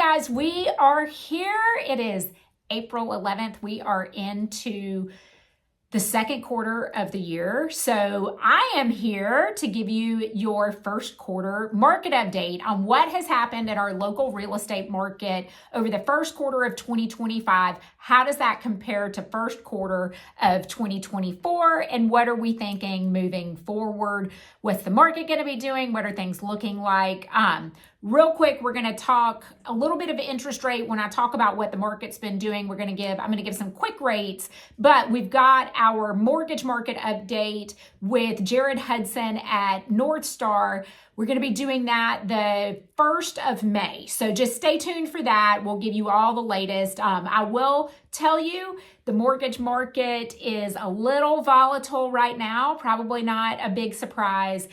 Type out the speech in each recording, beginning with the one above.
guys, we are here. It is April 11th. We are into the second quarter of the year. So I am here to give you your first quarter market update on what has happened in our local real estate market over the first quarter of 2025. How does that compare to first quarter of 2024? And what are we thinking moving forward? What's the market going to be doing? What are things looking like? Real quick, we're going to talk a little bit of interest rate. When I talk about what the market's been doing, I'm going to give some quick rates, but we've got our mortgage market update with Jared Hudson at North Star. We're going to be doing that the 1st of May. So just stay tuned for that. We'll give you all the latest. I will tell you the mortgage market is a little volatile right now. Probably not a big surprise.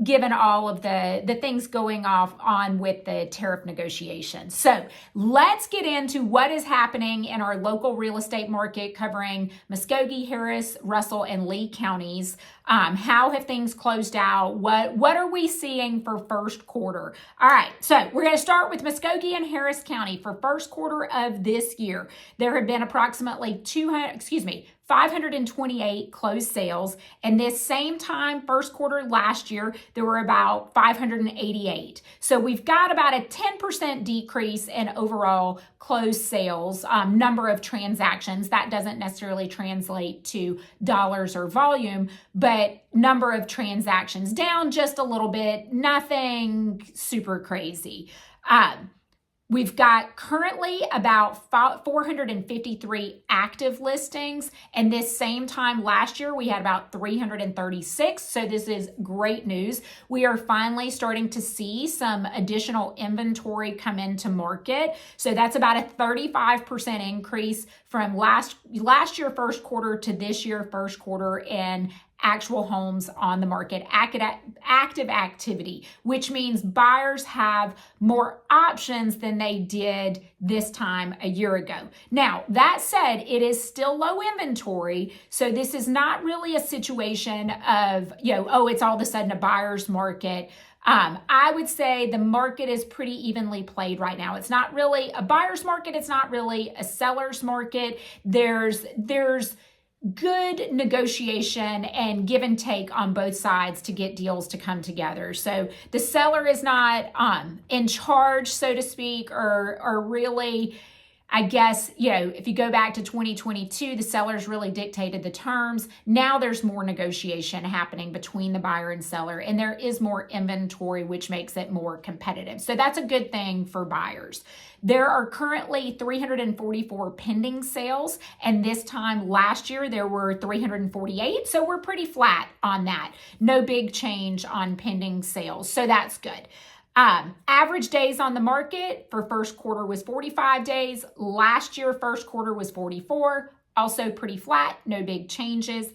Given all of the things going on with the tariff negotiations. So let's get into what is happening in our local real estate market covering Muscogee, Harris, Russell, and Lee counties. How have things closed out? What are we seeing for first quarter? All right, so we're going to start with Muscogee and Harris County for first quarter of this year. There have been approximately 528 closed sales, and this same time, first quarter last year, there were about 588. So we've got about a 10% decrease in overall closed sales, number of transactions. That doesn't necessarily translate to dollars or volume, but number of transactions down just a little bit, nothing super crazy. We've got currently about 453 active listings, and this same time last year we had about 336, so this is great news. We are finally starting to see some additional inventory come into market, so that's about a 35% increase from last year first quarter to this year first quarter in actual homes on the market, active activity, which means buyers have more options than they did this time a year ago. Now, that said, it is still low inventory, so this is not really a situation of, it's all of a sudden a buyer's market. I would say the market is pretty evenly played right now. It's not really a buyer's market. It's not really a seller's market. There's good negotiation and give and take on both sides to get deals to come together. So the seller is not in charge, so to speak, or really, I guess, if you go back to 2022, the sellers really dictated the terms. Now there's more negotiation happening between the buyer and seller, and there is more inventory, which makes it more competitive. So that's a good thing for buyers. There are currently 344 pending sales, and this time last year there were 348, so we're pretty flat on that. No big change on pending sales, so that's good. Average days on the market for first quarter was 45 days. Last year, first quarter was 44, also pretty flat, no big changes.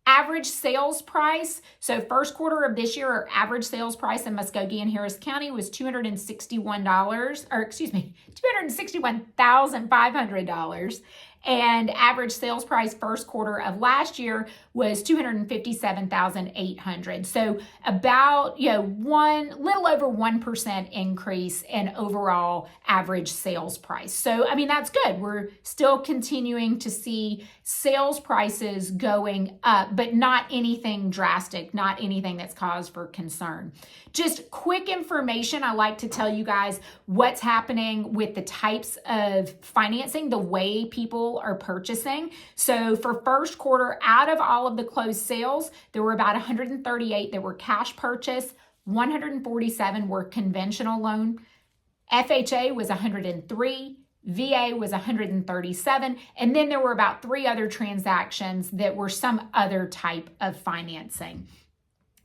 Average sales price, so first quarter of this year, our average sales price in Muscogee and Harris County was $261,500. And average sales price first quarter of last year was $257,800. So about, little over 1% increase in overall average sales price. So, that's good. We're still continuing to see sales prices going up, but not anything drastic, not anything that's cause for concern. Just quick information. I like to tell you guys what's happening with the types of financing, the way people are purchasing. So for first quarter, out of all of the closed sales, there were about 138 that were cash purchase, 147 were conventional loan, FHA was 103, VA was 137, and then there were about 3 other transactions that were some other type of financing.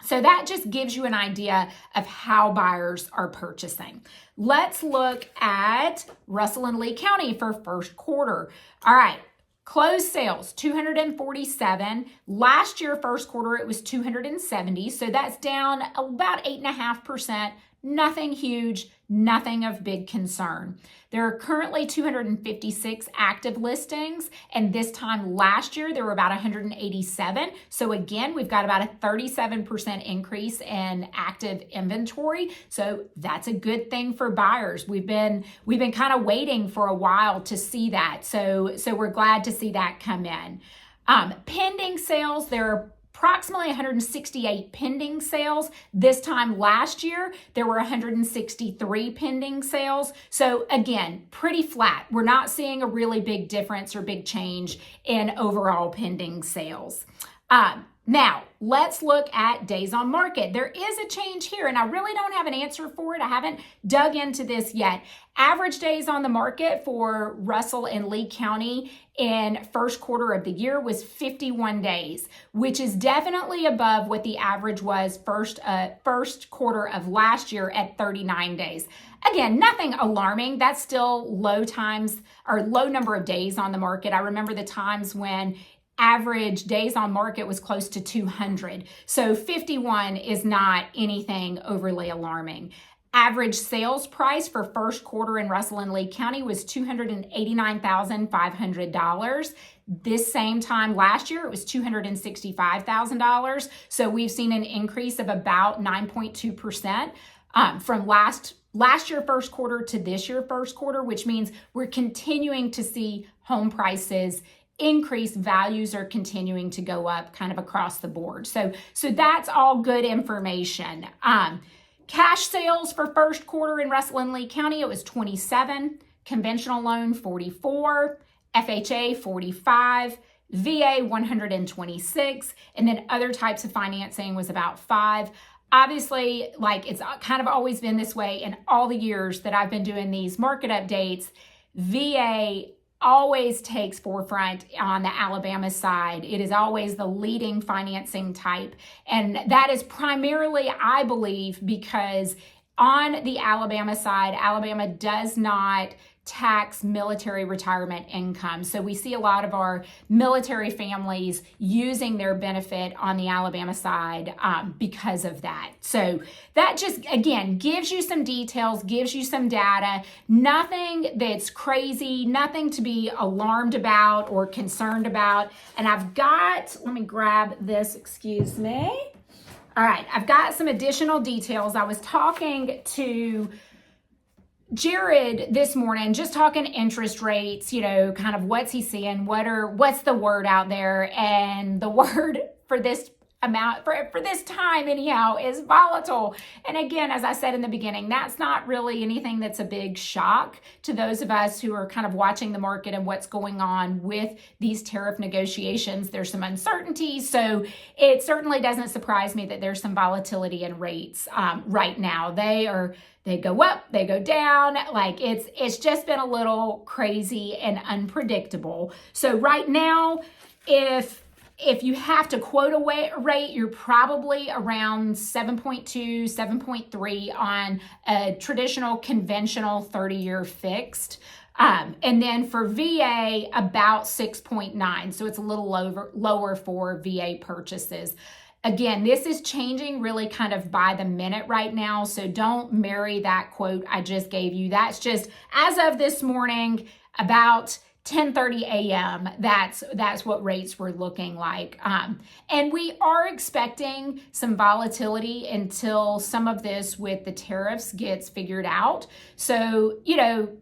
So that just gives you an idea of how buyers are purchasing. Let's look at Russell and Lee County for first quarter. All right, closed sales, 247. Last year, first quarter, it was 270. So that's down about 8.5%. nothing huge, nothing of big concern. There are currently 256 active listings, and this time last year there were about 187. So again, we've got about a 37% increase in active inventory. So that's a good thing for buyers. We've been kind of waiting for a while to see that. So we're glad to see that come in. Pending sales, there are approximately 168 pending sales. This time last year, there were 163 pending sales. So again, pretty flat. We're not seeing a really big difference or big change in overall pending sales. Now, let's look at days on market. There is a change here, and I really don't have an answer for it. I haven't dug into this yet. Average days on the market for Russell and Lee County in first quarter of the year was 51 days, which is definitely above what the average was first quarter of last year at 39 days. Again, nothing alarming. That's still low number of days on the market. I remember the times when average days on market was close to 200. So 51 is not anything overly alarming. Average sales price for first quarter in Russell and Lee County was $289,500. This same time last year, it was $265,000. So we've seen an increase of about 9.2% from last year first quarter to this year first quarter, which means we're continuing to see home prices increase. Values are continuing to go up kind of across the board. So that's all good information. Cash sales for first quarter in Russell and Lee County, it was 27, conventional loan 44, FHA 45, VA 126, and then other types of financing was about 5. Obviously, like it's kind of always been this way in all the years that I've been doing these market updates, VA always takes forefront on the Alabama side. It is always the leading financing type. And that is primarily, I believe, because on the Alabama side, Alabama does not tax military retirement income. So we see a lot of our military families using their benefit on the Alabama side because of that. So that just, again, gives you some details, gives you some data, nothing that's crazy, nothing to be alarmed about or concerned about. And let me grab this, excuse me. All right, I've got some additional details. I was talking to Jared this morning, just talking interest rates, kind of what's he seeing, what's the word out there, and the word for this amount, for this time anyhow, is volatile. And again, as I said in the beginning, that's not really anything that's a big shock to those of us who are kind of watching the market and what's going on with these tariff negotiations. There's some uncertainty, so it certainly doesn't surprise me that there's some volatility in rates right now. They go up, they go down, like it's just been a little crazy and unpredictable. So right now, if you have to quote a rate, you're probably around 7.2, 7.3 on a traditional conventional 30-year fixed. And then for VA, about 6.9. So it's a little lower for VA purchases. Again, this is changing really kind of by the minute right now, so don't marry that quote I just gave you. That's just, as of this morning, about 10:30 a.m., that's what rates were looking like. And we are expecting some volatility until some of this with the tariffs gets figured out. So,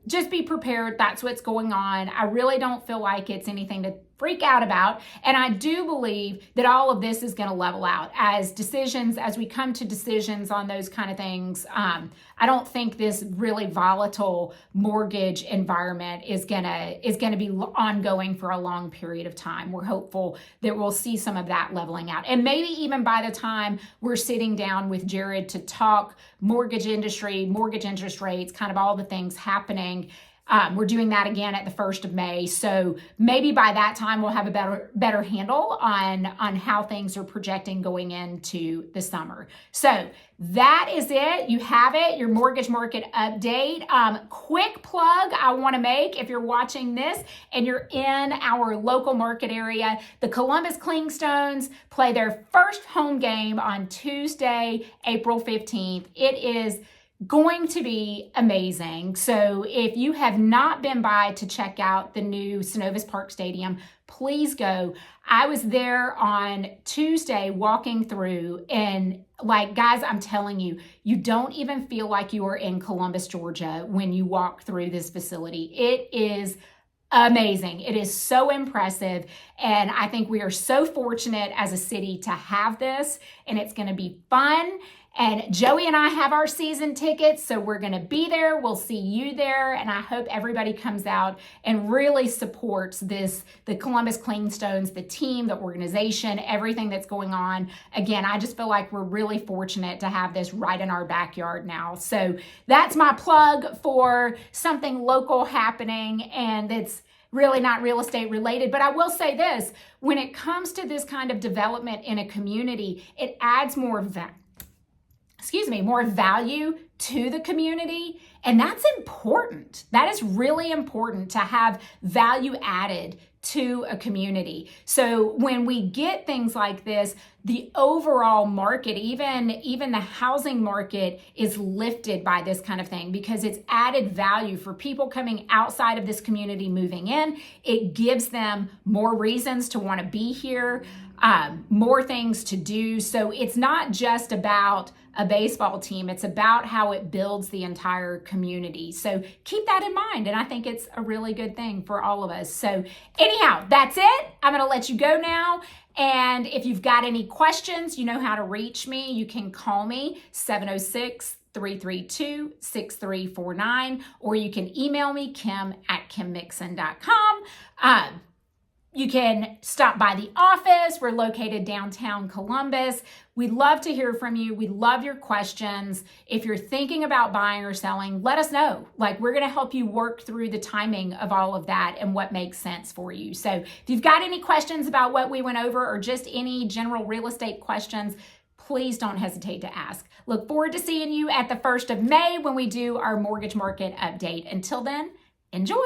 just be prepared. That's what's going on. I really don't feel like it's anything to freak out about. And I do believe that all of this is going to level out as we come to decisions on those kind of things. I don't think this really volatile mortgage environment is gonna be ongoing for a long period of time. We're hopeful that we'll see some of that leveling out. And maybe even by the time we're sitting down with Jared to talk mortgage industry, mortgage interest rates, kind of all the things happening, we're doing that again at the 1st of May. So maybe by that time we'll have a better handle on how things are projecting going into the summer. So that is it. You have it, your mortgage market update. Quick plug I want to make, if you're watching this and you're in our local market area, the Columbus Clingstones play their first home game on Tuesday, April 15th. It is going to be amazing. So if you have not been by to check out the new Synovus Park Stadium, please go. I was there on Tuesday walking through, and like, guys, I'm telling you, you don't even feel like you are in Columbus, Georgia when you walk through this facility. It is amazing. It is so impressive. And I think we are so fortunate as a city to have this, and it's going to be fun. And Joey and I have our season tickets, so we're going to be there. We'll see you there. And I hope everybody comes out and really supports this, the Columbus Cleanstones, the team, the organization, everything that's going on. Again, I just feel like we're really fortunate to have this right in our backyard now. So that's my plug for something local happening, and it's really not real estate related. But I will say this, when it comes to this kind of development in a community, it adds more value to the community. And that's important. That is really important, to have value added to a community. So when we get things like this, the overall market, even the housing market, is lifted by this kind of thing, because it's added value for people coming outside of this community moving in. It gives them more reasons to want to be here, more things to do. So it's not just about a baseball team. It's about how it builds the entire community. So keep that in mind. And I think it's a really good thing for all of us. So anyhow, that's it. I'm going to let you go now. And if you've got any questions, you know how to reach me. You can call me 706-332-6349, or you can email me, kim@kimmixon.com. You can stop by the office. We're located downtown Columbus. We'd love to hear from you. We love your questions. If you're thinking about buying or selling, let us know. Like, we're going to help you work through the timing of all of that and what makes sense for you. So if you've got any questions about what we went over, or just any general real estate questions, please don't hesitate to ask. Look forward to seeing you at the 1st of May when we do our mortgage market update. Until then, enjoy.